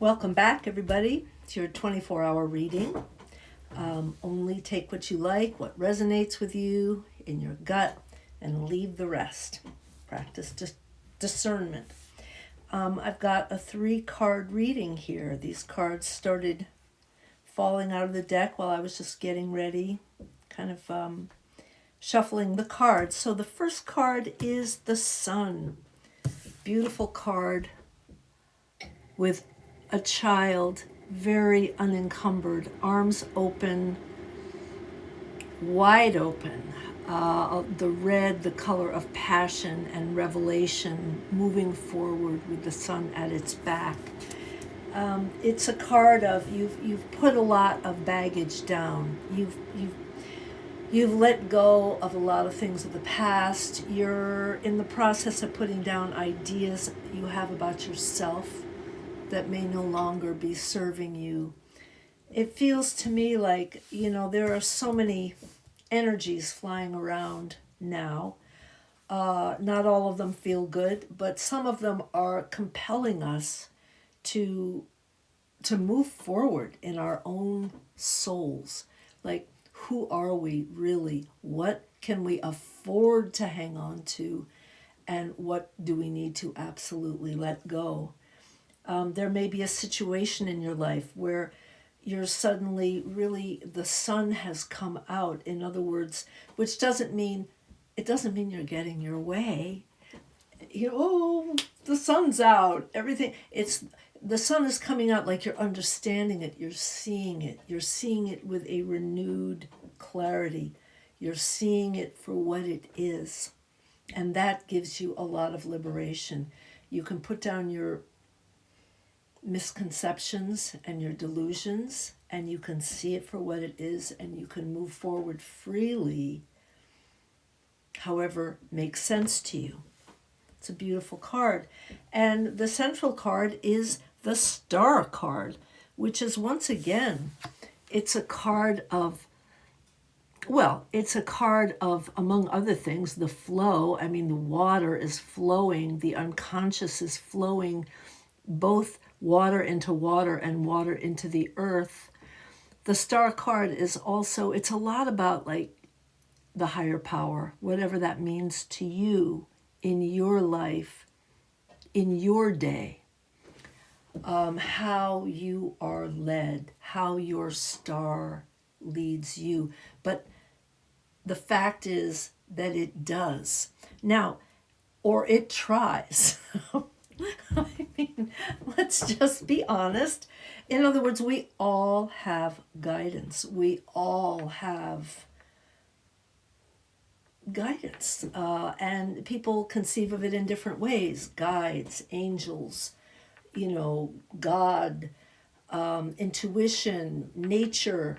Welcome back, everybody, to your 24-hour reading. Only take what you like, what resonates with you in your gut, and leave the rest. Practice discernment. I've got a 3-card reading here. These cards started falling out of the deck while I was just getting ready, kind of shuffling the cards. So the first card is the Sun. Beautiful card with a child, very unencumbered, arms open, wide open. The red, the color of passion and revelation, moving forward with the sun at its back. It's a card of you've put a lot of baggage down. You've let go of a lot of things of the past. You're in the process of putting down ideas you have about yourself that may no longer be serving you. It feels to me like, there are so many energies flying around now. Not all of them feel good, but some of them are compelling us to move forward in our own souls. Like, who are we really? What can we afford to hang on to? And what do we need to absolutely let go? There may be a situation in your life where you're suddenly really, the sun has come out. In other words, which doesn't mean you're getting your way. The sun's out, everything. The sun is coming out like you're understanding it, you're seeing it. You're seeing it with a renewed clarity. You're seeing it for what it is. And that gives you a lot of liberation. You can put down your misconceptions and your delusions, and you can see it for what it is, and you can move forward freely, however makes sense to you. It's a beautiful card. And the central card is the Star card, which is, once again, it's a card of, among other things, the flow. I mean, the water is flowing, the unconscious is flowing, both water into water and water into the earth. The Star card is also, it's a lot about like the higher power, whatever that means to you in your life, in your day, how you are led, how your star leads you. But the fact is that it does. Now, or it tries. I mean, let's just be honest. In other words, we all have guidance. We all have guidance. And people conceive of it in different ways. Guides, angels, God, intuition, nature,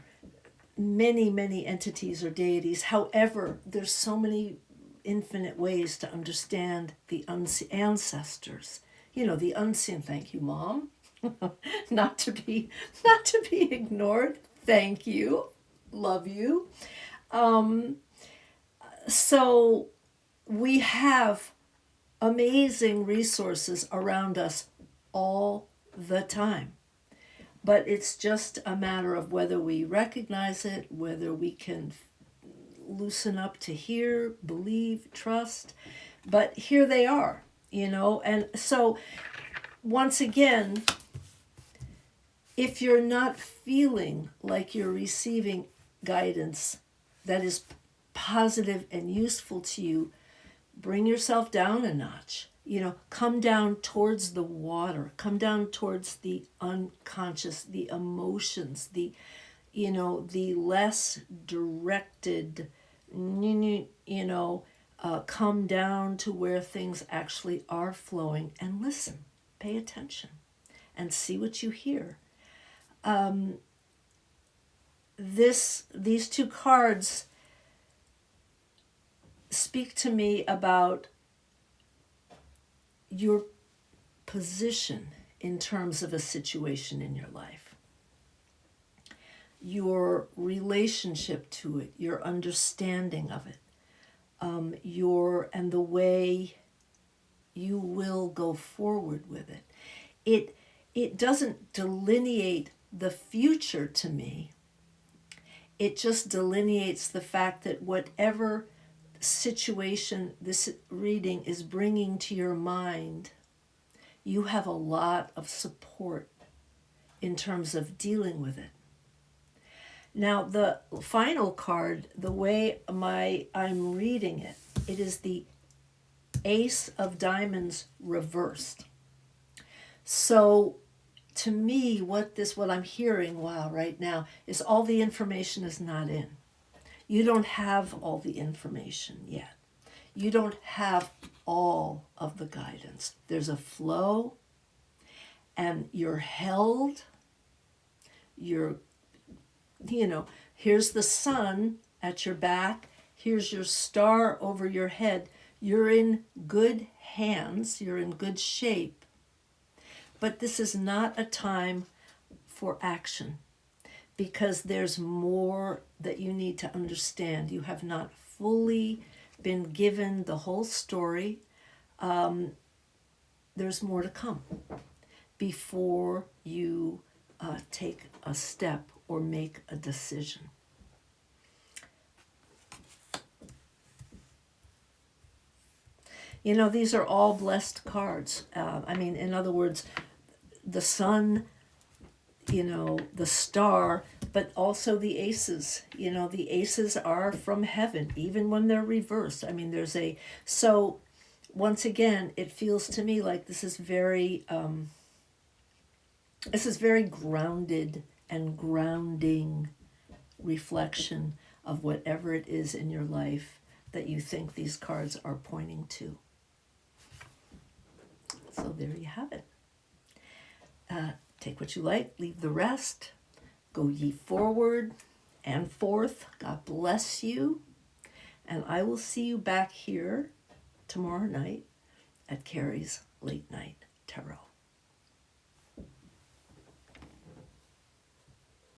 many, many entities or deities. However, there's so many infinite ways to understand the ancestors. The unseen. Thank you, Mom. not to be ignored. Thank you. Love you. So we have amazing resources around us all the time. But it's just a matter of whether we recognize it, whether we can loosen up to hear, believe, trust. But here they are, And so, once again, if you're not feeling like you're receiving guidance that is positive and useful to you, bring yourself down a notch. Come down towards the water, come down towards the unconscious, the emotions, the less directed, come down to where things actually are flowing and listen, pay attention, and see what you hear. These 2 cards speak to me about your position in terms of a situation in your life, your relationship to it, your understanding of it, and the way you will go forward with it. it doesn't delineate the future to me. It just delineates the fact that whatever situation this reading is bringing to your mind, you have a lot of support in terms of dealing with it. Now, the final card, the way I'm reading it, it is the Ace of Diamonds reversed. So to me, what I'm hearing, wow, right now, is all the information is not in. You don't have all the information yet. You don't have all of the guidance. There's a flow, and you're held. Here's the sun at your back. Here's your star over your head. You're in good hands. You're in good shape. But this is not a time for action, because there's more that you need to understand. You have not fully been given the whole story. There's more to come before you take a step or make a decision. These are all blessed cards. In other words, the sun, the star, but also the aces. The aces are from heaven, even when they're reversed. So once again, it feels to me like this is very grounded and grounding reflection of whatever it is in your life that you think these cards are pointing to. So there you have it. Take what you like, leave the rest. Go ye forward and forth. God bless you. And I will see you back here tomorrow night at Kerry's Late Night.